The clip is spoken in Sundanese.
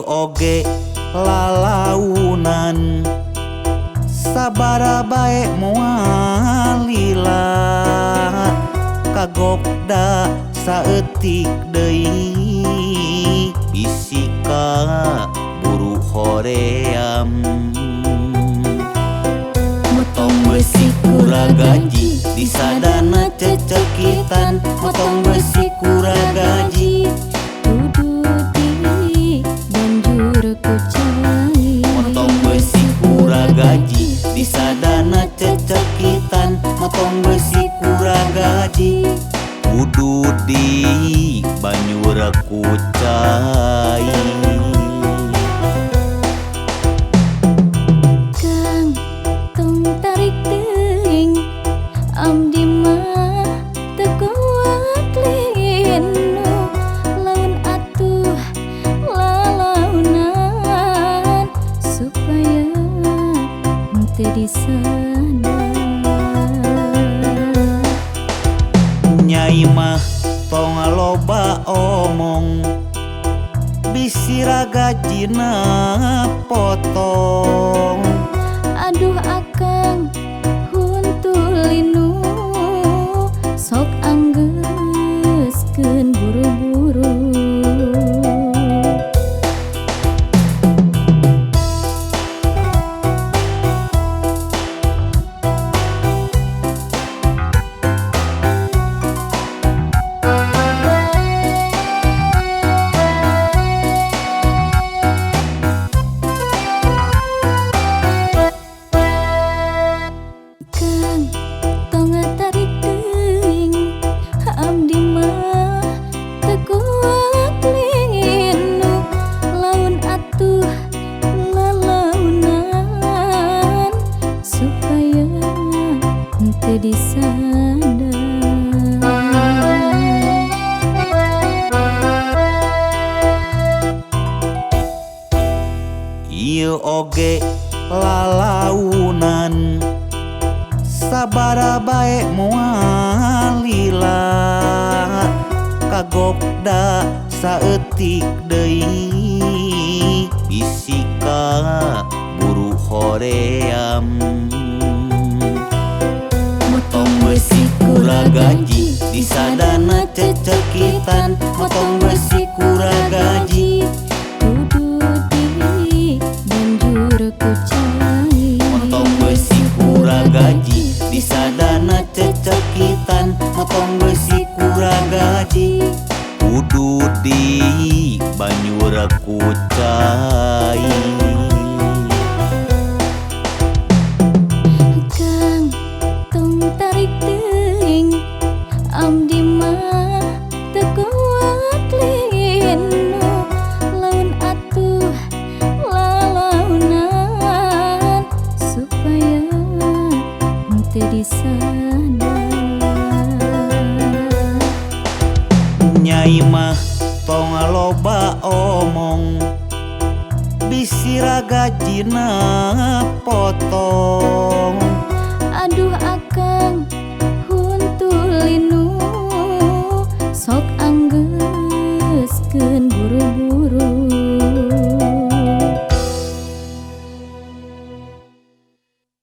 oge lalaunan sabara bae moal lila kagokda saeutik deui bisika buru hoream motong besi kuragaji di sadana cecekitan motong besi kuragaji motong besi kuragaji di sadana cecekitan motong besi kuragaji kudu di banyu rekucai Kang tong tarik teuing abdi mah teu kuat linu laun atuh lalaunan supaya teu disadar Nyai mah tong loba omong bisi ragajina potong aduh akang huntulinu sok anggeuskeun buru-buru ieu oge lalaunan sabara bae moal lila kagokda saeutik deui bisika buru hoream motong besi kuragaji di sadana cecekitan motong besi kuragaji motong besi kuragaji di sadana cecekitan motong besi kuragaji kudu di banyu rekucai Kang tong tarik teuing abdi mah teu kuat linu laun atuh lalaunan supaya teu disadar Nyai mah tong loba omong bisi ragajina potong aduh akang